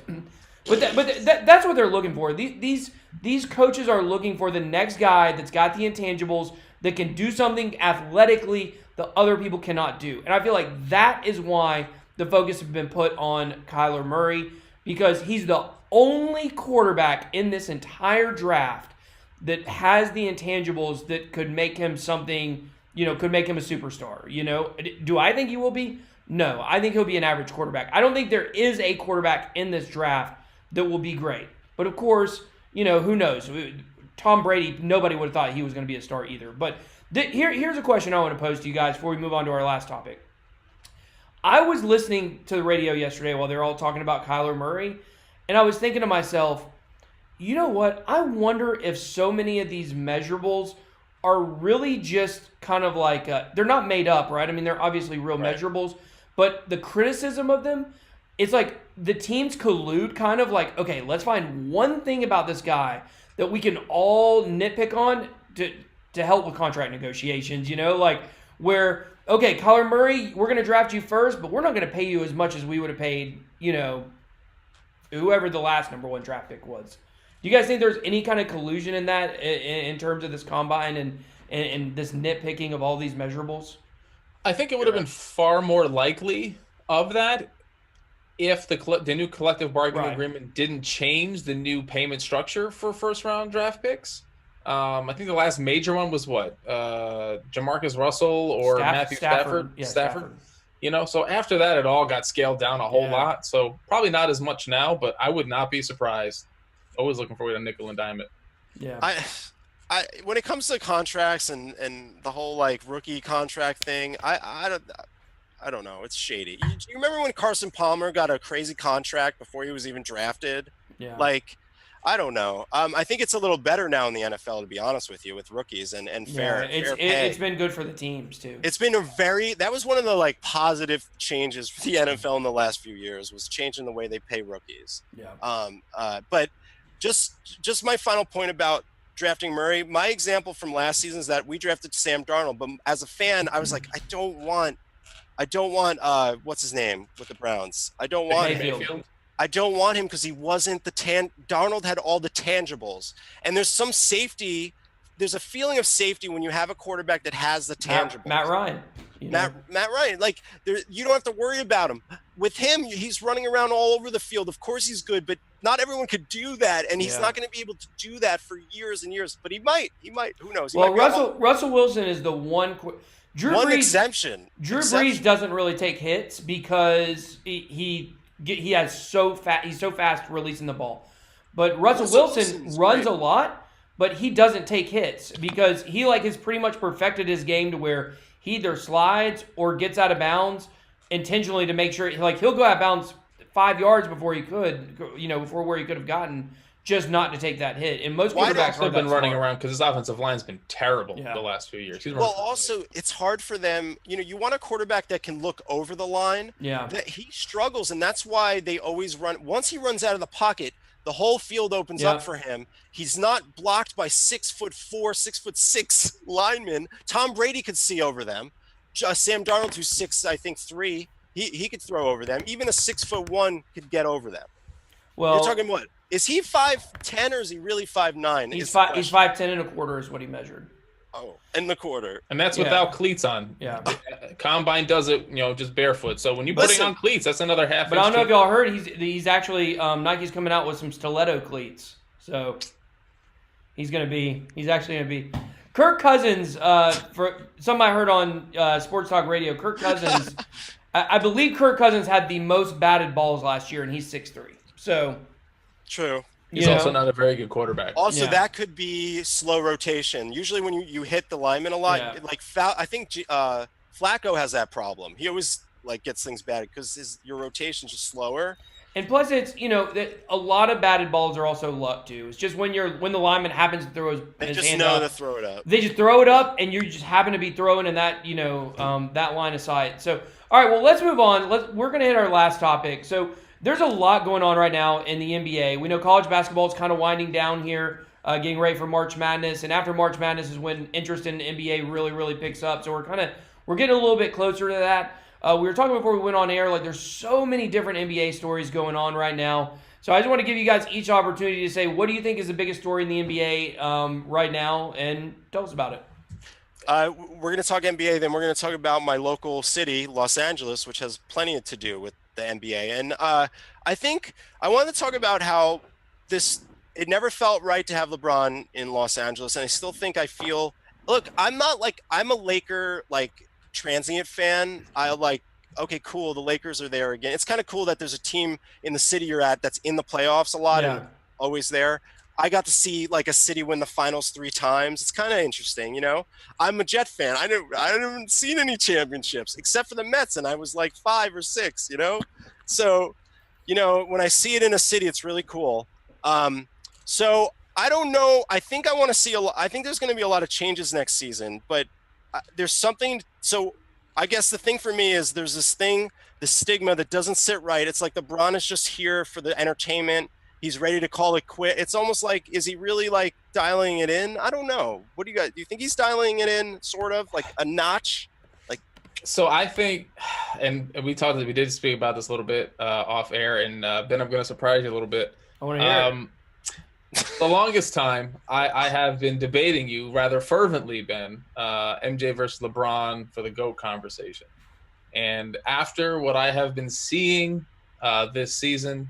A: that's what they're looking for. These coaches are looking for the next guy that's got the intangibles that can do something athletically that other people cannot do, and I feel like that is why the focus has been put on Kyler Murray, because he's the only quarterback in this entire draft that has the intangibles that could make him something, you know, could make him a superstar. You know, do I think he will be? No, I think he'll be an average quarterback. I don't think there is a quarterback in this draft that will be great. But of course, you know, who knows? Tom Brady, nobody would have thought he was going to be a star either. But here's a question I want to pose to you guys before we move on to our last topic. I was listening to the radio yesterday while they were all talking about Kyler Murray, and I was thinking to myself, you know what? I wonder if so many of these measurables are really just kind of like, they're not made up, right? I mean, they're obviously real measurables, but the criticism of them, it's like the teams collude kind of like, okay, let's find one thing about this guy that we can all nitpick on to help with contract negotiations, you know? Like where, okay, Kyler Murray, we're going to draft you first, but we're not going to pay you as much as we would have paid, you know, whoever the last number 1 draft pick was. Do you guys think there's any kind of collusion in that in terms of this combine and this nitpicking of all these measurables?
C: I think it would have been far more likely of that if the new collective bargaining agreement didn't change the new payment structure for first-round draft picks. I think the last major one was what? Jamarcus Russell or Matthew Stafford?
A: Yeah, Stafford.
C: You know, so after that, it all got scaled down a whole lot. So probably not as much now, but I would not be surprised. Always looking forward to nickel and dime it.
A: Yeah.
B: I when it comes to contracts and the whole like rookie contract thing, I I don't know. It's shady. You remember when Carson Palmer got a crazy contract before he was even drafted?
A: Yeah.
B: Like, I don't know. I think it's a little better now in the NFL, to be honest with you, with rookies and fair pay.
A: It's been good for the teams too.
B: It's been that was one of the like positive changes for the NFL in the last few years, was changing the way they pay rookies.
A: Yeah.
B: But just my final point about drafting Murray. My example from last season is that we drafted Sam Darnold, but as a fan, I was like, I don't want what's his name with the Browns. I don't want
A: Mayfield.
B: I don't want him because he wasn't Darnold had all the tangibles. And there's some safety. There's a feeling of safety when you have a quarterback that has the tangibles.
A: Matt Ryan.
B: Matt Ryan. Like, you don't have to worry about him. With him, he's running around all over the field. Of course he's good, but not everyone could do that. And he's not going to be able to do that for years and years. But he might. Who knows?
A: Russell Wilson is the one
B: exception.
A: Drew Brees doesn't really take hits because he has so fast. He's so fast releasing the ball, but Russell Wilson runs a lot, but he doesn't take hits because he has pretty much perfected his game to where he either slides or gets out of bounds intentionally to make sure he'll go out of bounds 5 yards before he could, before where he could have gotten, just not to take that hit. And most quarterbacks
C: have been running around because his offensive line's been terrible the last few years.
B: Also, it's hard for them. You want a quarterback that can look over the line.
A: Yeah.
B: That he struggles, and that's why they always run. Once he runs out of the pocket, the whole field opens up for him. He's not blocked by 6'4", 6'6" linemen. Tom Brady could see over them. Sam Darnold, who's 6'3", he could throw over them. Even a 6'1" could get over them.
A: Well,
B: you're talking what? Is he 5'10" or is he really 5'9"?
A: He's 5'10" and a quarter is what he measured.
B: Oh, and the quarter.
C: And that's without cleats on.
A: Yeah.
C: Combine does it, just barefoot. So when you put it on cleats, that's another half.
A: But I don't know if y'all heard, he's actually Nike's coming out with some stiletto cleats. So he's actually gonna be. Kirk Cousins, for something I heard on Sports Talk Radio, Kirk Cousins, I believe Kirk Cousins had the most batted balls last year, and he's 6'3". So
B: true.
C: He's also not a very good quarterback.
B: Also, that could be slow rotation. Usually when you hit the lineman a lot, I think Flacco has that problem. He always gets things bad because your rotation's just slower.
A: And plus, it's a lot of batted balls are also luck too. It's just when the lineman happens to throw his hand up,
B: to throw it up.
A: They just throw it up, and you just happen to be throwing in that that line of sight. So, all right, well, let's move on. We're gonna hit our last topic. So, there's a lot going on right now in the NBA. We know college basketball is kind of winding down here, getting ready for March Madness, and after March Madness is when interest in the NBA really, really picks up. So we're getting a little bit closer to that. We were talking before we went on air, there's so many different NBA stories going on right now. So I just want to give you guys each opportunity to say, what do you think is the biggest story in the NBA right now, and tell us about it.
B: We're going to talk NBA, then we're going to talk about my local city, Los Angeles, which has plenty to do with the NBA. And I think I wanted to talk about how it never felt right to have LeBron in Los Angeles. And I still think look, I'm a Laker, transient fan. Okay, cool. The Lakers are there again. It's kind of cool that there's a team in the city you're at that's in the playoffs a lot and always there. I got to see a city win the finals 3 times. It's kind of interesting, I'm a Jet fan. I haven't seen any championships except for the Mets, and I was 5 or 6, So, when I see it in a city, it's really cool. So I don't know. I think I want to see I think there's going to be a lot of changes next season, but there's something. So I guess the thing for me is there's this thing, the stigma that doesn't sit right. It's LeBron is just here for the entertainment. He's ready to call it quit. It's almost is he really dialing it in? I don't know. What do you guys, do you think he's dialing it in sort of a notch?
C: So I think, and we did speak about this a little bit off air, and Ben, I'm going to surprise you a little bit.
A: I want to hear it.
C: The longest time I have been debating you rather fervently, Ben, MJ versus LeBron for the GOAT conversation. And after what I have been seeing this season,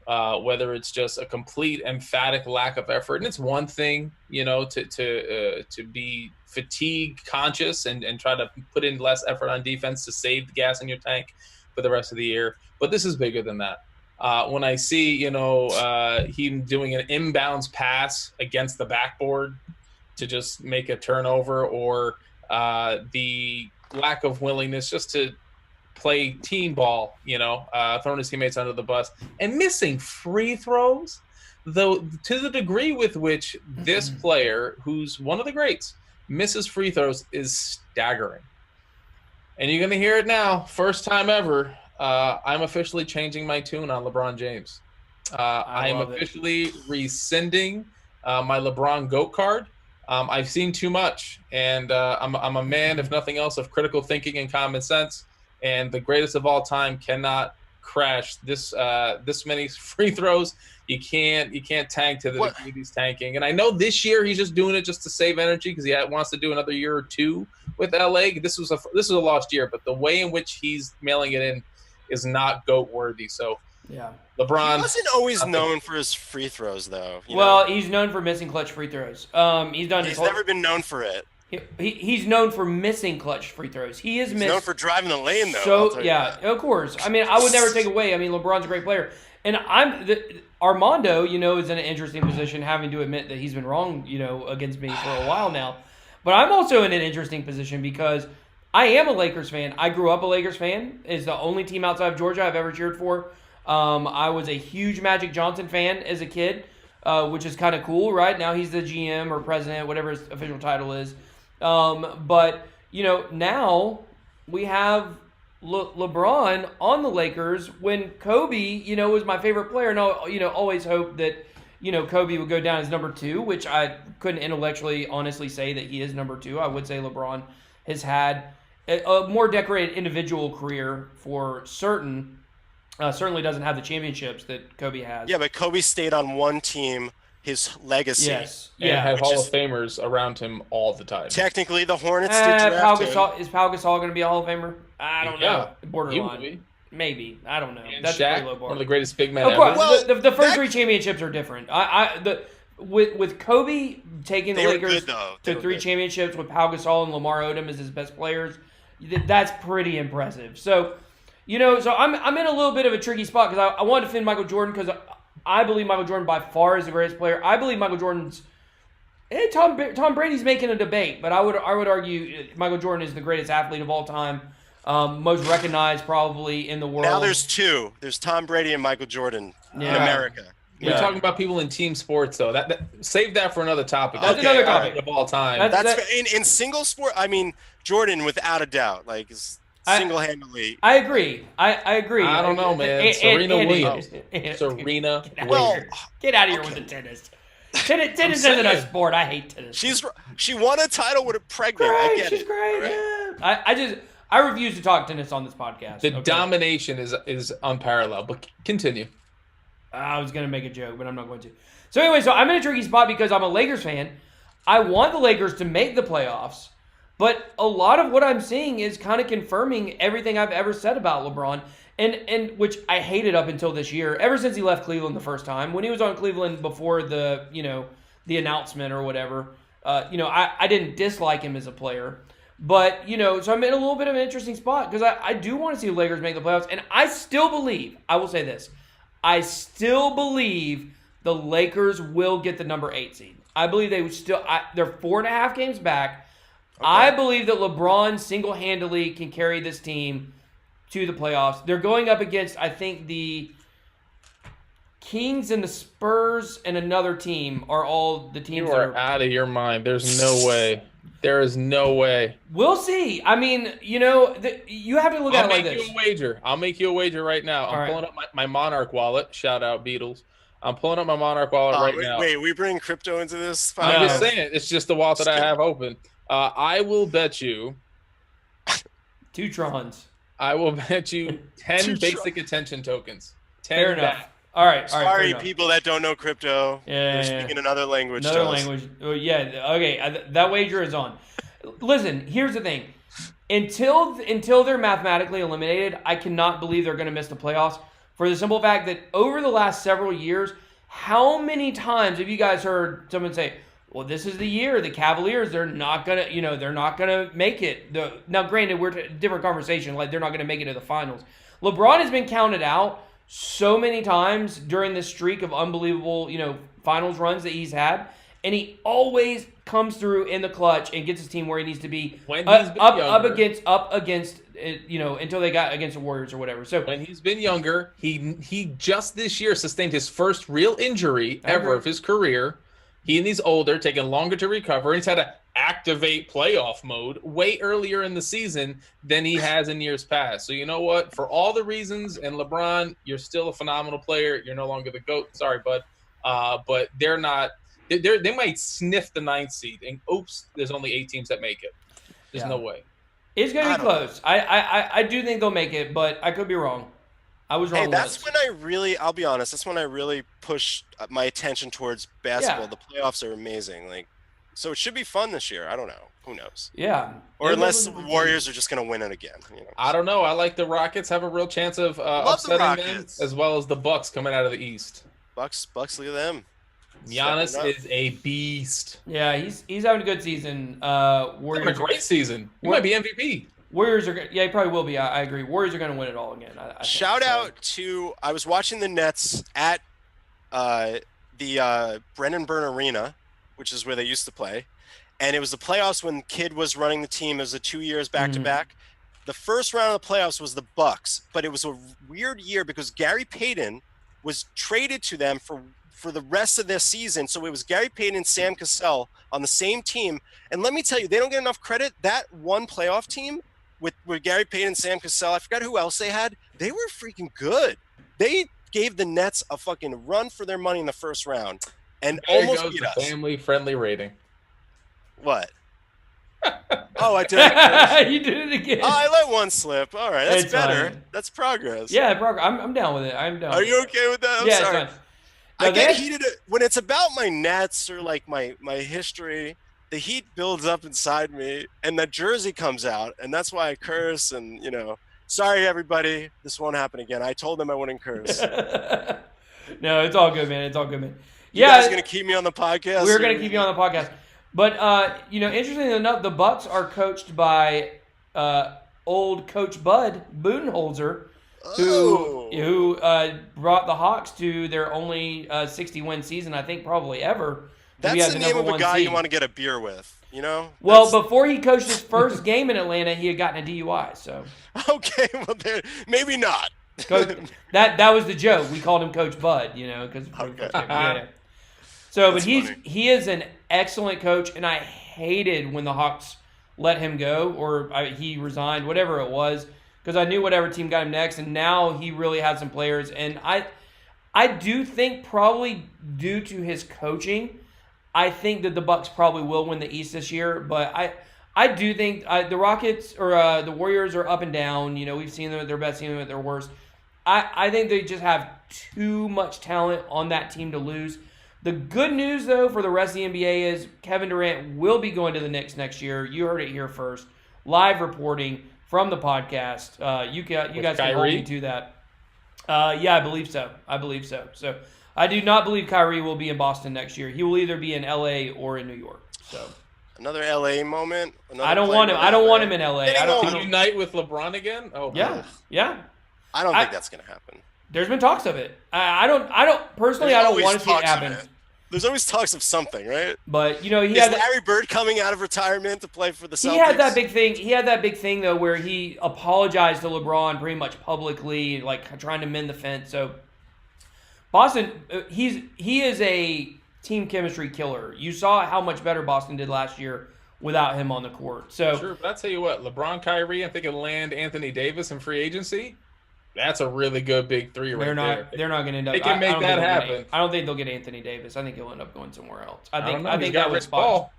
C: whether it's just a complete emphatic lack of effort, and it's one thing, to be fatigue conscious and try to put in less effort on defense to save the gas in your tank for the rest of the year. But this is bigger than that. When I see, him doing an inbounds pass against the backboard to just make a turnover, or the lack of willingness just to play team ball, throwing his teammates under the bus and missing free throws. Though to the degree with which this player, who's one of the greats, misses free throws is staggering. And you're going to hear it now. First time ever, I'm officially changing my tune on LeBron James. I am officially rescinding my LeBron GOAT card. I've seen too much, and I'm a man, if nothing else, of critical thinking and common sense. And the greatest of all time cannot crash this many free throws. You can't tank to the degree he's tanking. And I know this year he's just doing it just to save energy because he wants to do another year or two with LA. This was a lost year, but the way in which he's mailing it in is not GOAT worthy. So yeah, LeBron.
B: He wasn't always known for his free throws, though.
A: He's known for missing clutch free throws. He's
B: never been known for it.
A: He's known for missing clutch free throws. He's
B: known for driving the lane, though.
A: So yeah, of course. I mean, I would never take away. I mean, LeBron's a great player, and Armondo, is in an interesting position, having to admit that he's been wrong, against me for a while now. But I'm also in an interesting position because I am a Lakers fan. I grew up a Lakers fan. It's the only team outside of Georgia I've ever cheered for. I was a huge Magic Johnson fan as a kid, which is kind of cool, right? Now he's the GM or president, whatever his official title is. But now we have LeBron on the Lakers when Kobe, was my favorite player. And I, always hoped that, Kobe would go down as number 2, which I couldn't intellectually honestly say that he is number 2. I would say LeBron has had a more decorated individual career for certain. Certainly doesn't have the championships that Kobe has.
B: Yeah, but Kobe stayed on one team, his legacy.
C: Yes. And had Hall of Famers around him all the time.
B: Technically, the Hornets did draft him.
A: Is Pau Gasol going to be a Hall of Famer? I don't know. Borderline.
C: Maybe.
A: I don't know.
C: And that's Shaq, pretty low bar. One of the greatest big men
A: ever.
C: Of
A: course. Well, the first 3 championships are different. With Kobe taking the Lakers to 3 championships with Pau Gasol and Lamar Odom as his best players, that's pretty impressive. So, so I'm in a little bit of a tricky spot because I want to defend Michael Jordan because I believe Michael Jordan by far is the greatest player. I believe Michael Jordan's Tom Brady's making a debate, but I would argue Michael Jordan is the greatest athlete of all time, most recognized probably in the world.
B: Now there's 2. There's Tom Brady and Michael Jordan in America.
C: We're talking about people in team sports, though. That save that for another topic.
A: That's another topic
C: of all time.
B: In single sport. I mean, Jordan, without a doubt, is single-handedly.
A: I agree. I agree.
C: I don't know, man. Serena Williams. Serena.
A: Get out of here with the tennis. Tennis isn't a sport. I hate tennis.
B: She won a title with a pregnant. I get
A: she's
B: it.
A: Great. Yeah. I refuse to talk tennis on this podcast.
C: The domination is unparalleled. But continue.
A: I was going to make a joke, but I'm not going to. So anyway, I'm in a tricky spot because I'm a Lakers fan. I want the Lakers to make the playoffs, but a lot of what I'm seeing is kind of confirming everything I've ever said about LeBron, and which I hated up until this year, ever since he left Cleveland the first time. When he was on Cleveland before the announcement or whatever, I didn't dislike him as a player. But, so I'm in a little bit of an interesting spot because I do want to see the Lakers make the playoffs, and I still believe, I will say this, I still believe the Lakers will get the number 8 seed. I believe they would still. They're 4.5 games back. Okay. I believe that LeBron single-handedly can carry this team to the playoffs. They're going up against, I think, the Kings and the Spurs and another team are all the teams.
C: You are out of your mind. There's no way. There is no way.
A: We'll see. I mean, you have to look at it like this.
C: I'll make you a wager right now. I'm pulling up my Monarch wallet. Shout out Beatles. I'm pulling up my Monarch wallet right now.
B: Wait, we bring crypto into this?
C: I'm just saying. It's just the wallet that I have open. I will bet you
A: 2 trons.
C: I will bet you 10 basic attention tokens. 10
A: Fair enough. All right.
B: Sorry, people that don't know crypto.
A: They're
B: speaking another language.
A: Okay. That wager is on. Listen, here's the thing. Until they're mathematically eliminated, I cannot believe they're going to miss the playoffs for the simple fact that over the last several years, how many times have you guys heard someone say, well, this is the year the Cavaliers, they're not going to make it. Now, granted, we're a different conversation. Like, they're not going to make it to the finals. LeBron has been counted out so many times during this streak of unbelievable, finals runs that he's had. and he always comes through in the clutch and gets his team where he needs to be.
C: When he's been
A: up
C: younger.
A: against until they got against the Warriors or whatever. So
C: when he's been younger, he just this year sustained his first real injury ever of his career. He's older, taking longer to recover. He's had to activate playoff mode way earlier in the season than he has in years past. So you know what? For all the reasons, and LeBron, you're still a phenomenal player. You're no longer the GOAT. Sorry, bud. But they're not. They might sniff the 9th seed, and oops, there's only 8 teams that make it. There's no way.
A: It's going to be close. I do think they'll make it, but I could be wrong. I was wrong.
B: Hey, that's when I'll be honest, that's when I really push my attention towards basketball. The playoffs are amazing. So it should be fun this year. I don't know. Who knows?
A: Yeah.
B: Or unless the Warriors are just going to win it again.
C: I don't know. I like the Rockets have a real chance of upsetting them, as well as the Bucks coming out of the East.
B: Bucks, look at them.
C: Giannis is a beast.
A: Yeah, he's having a good season.
C: Warriors having a great season. He might be MVP.
A: Warriors are he probably will be. I agree. Warriors are going to win it all again.
B: Shout out to I was watching the Nets at the Brennan Byrne Arena, which is where they used to play, and it was the playoffs when Kidd was running the team. It was 2 years back to back. The first round of the playoffs was the Bucks, but it was a weird year because Gary Payton was traded to them for the rest of their season. So it was Gary Payton and Sam Cassell on the same team. And let me tell you, they don't get enough credit. That one playoff team with Gary Payton and Sam Cassell, I forgot who else they had. They were freaking good. They gave the Nets a fucking run for their money in the first round and almost beat us.
C: Family-friendly rating.
B: What? Oh, I did it.
A: You did it again.
B: Oh, I let one slip. All right, that's better.
A: Fine.
B: That's progress.
A: Yeah, progress. I'm down with it. I'm down.
B: Are you okay with that? I'm sorry.
A: It's fine. No,
B: I get heated when it's about my Nets or my history. The heat builds up inside me, and the jersey comes out, and that's why I curse. And sorry everybody, this won't happen again. I told them I wouldn't curse.
A: No, it's all good, man. It's all good, man.
B: You guys gonna keep me on the podcast?
A: We're gonna keep you on the podcast. But interestingly enough, the Bucks are coached by old Coach Bud Budenholzer, who brought the Hawks to their only 60-win season, I think, probably ever.
B: That's the name of a guy you want to get a beer with,
A: Well, before he coached his first game in Atlanta, he had gotten a DUI. So
B: okay, well, maybe not.
A: that was the joke. We called him Coach Bud, because So, but he is an excellent coach, and I hated when the Hawks let him go or he resigned, whatever it was, because I knew whatever team got him next, and now he really had some players. And I do think probably due to his coaching, I think that the Bucks probably will win the East this year. But I do think the Rockets or the Warriors are up and down. We've seen them at their best, seen them at their worst. I think they just have too much talent on that team to lose. The good news, though, for the rest of the NBA is Kevin Durant will be going to the Knicks next year. You heard it here first. Live reporting from the podcast. You guys can hold me to that. Yeah, I believe so. So I do not believe Kyrie will be in Boston next year. He will either be in LA or in New York. So
B: another LA moment.
A: I don't want him. I don't want him in LA. I don't
C: unite with LeBron again. Oh
A: yeah.
B: I don't think that's gonna happen.
A: There's been talks of it. I don't personally. I don't want to see it happen.
B: There's always talks of something, right?
A: But he
B: is
A: had
B: Larry Bird coming out of retirement to play for the Celtics?
A: He had that big thing. He had that big thing though, where he apologized to LeBron pretty much publicly, like trying to mend the fence. So Boston, he is a team chemistry killer. You saw how much better Boston did last year without him on the court. So
C: sure, but I'll tell you what, LeBron, Kyrie, I think it'll land Anthony Davis in free agency. That's a really good big three right there.
A: They're not going to end up.
C: They can make that happen.
A: I don't think they'll get Anthony Davis. I think he'll end up going somewhere else. I think
C: that was botched.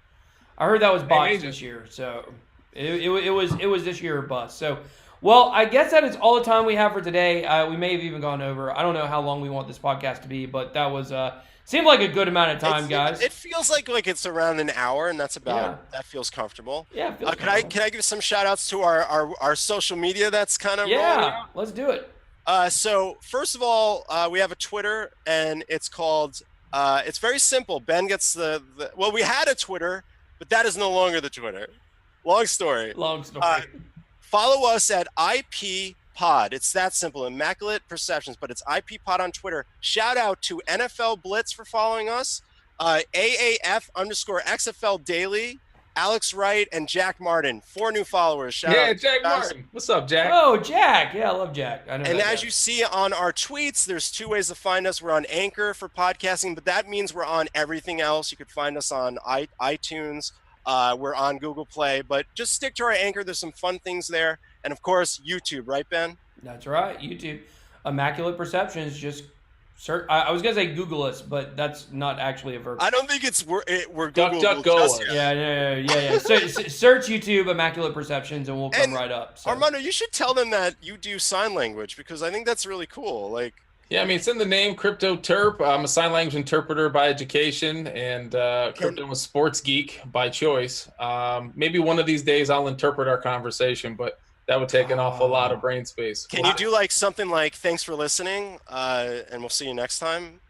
A: I heard that was botched this year. So it was this year or bust. So well, I guess that is all the time we have for today. We may have even gone over. I don't know how long we want this podcast to be, but that was seemed like a good amount of time, guys.
B: It feels like it's around an hour, and that's about that feels comfortable.
A: Yeah.
B: Can I give some shout outs to our social media that's kind of rolling out?
A: Let's do it.
B: So first of all, we have a Twitter, and it's called it's very simple. Ben gets well, we had a Twitter, but that is no longer the Twitter. Long story. Follow us at IP Pod. It's that simple. Immaculate Perceptions, but it's IP Pod on Twitter. Shout out to NFL Blitz for following us. AAF_XFL Daily, Alex Wright, and Jack Martin. 4 new followers. Shout out,
C: Jack
B: guys.
C: Martin. What's up, Jack?
A: Oh, Jack. Yeah, I love Jack. I know.
B: And
A: that
B: as
A: guy.
B: you see on our tweets, there's 2 ways to find us. We're on Anchor for podcasting, but that means we're on everything else. You could find us on iTunes. We're on Google Play, but just stick to our Anchor. There's some fun things there. And of course, YouTube, right, Ben?
A: That's right. YouTube. Immaculate Perceptions. Just search. I was gonna say Google us, but that's not actually a verb.
B: I don't think we're
C: Duck,
B: Google.
C: go.
A: Yeah. Search YouTube Immaculate Perceptions, and we'll come right up. So.
B: Armondo, you should tell them that you do sign language because I think that's really cool. Like,
C: yeah, I mean, it's in the name, Crypto Terp. I'm a sign language interpreter by education, and crypto and sports geek by choice. Maybe one of these days I'll interpret our conversation, but that would take an awful lot of brain space.
B: Can you do like something like "Thanks for listening," and we'll see you next time?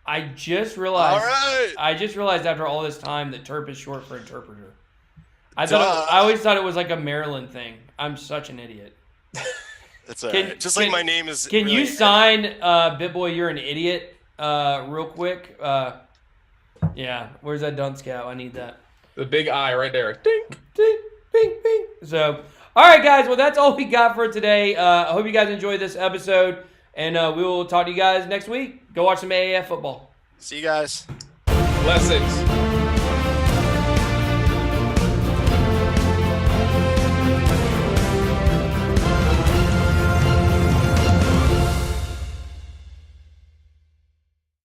A: I just realized.
B: All right.
A: I just realized after all this time that Terp is short for interpreter. I always thought it was like a Maryland thing. I'm such an idiot.
B: That's all right. Just like my name is.
A: Can you sign BitBoy? You're an idiot. Real quick. Yeah. Where's that dunce cap? I need that.
C: The big I right there. Ding.
A: Ding. Bing. Bing. So, all right, guys. Well, that's all we got for today. I hope you guys enjoyed this episode, and we will talk to you guys next week. Go watch some AAF football.
B: See you guys.
C: Blessings.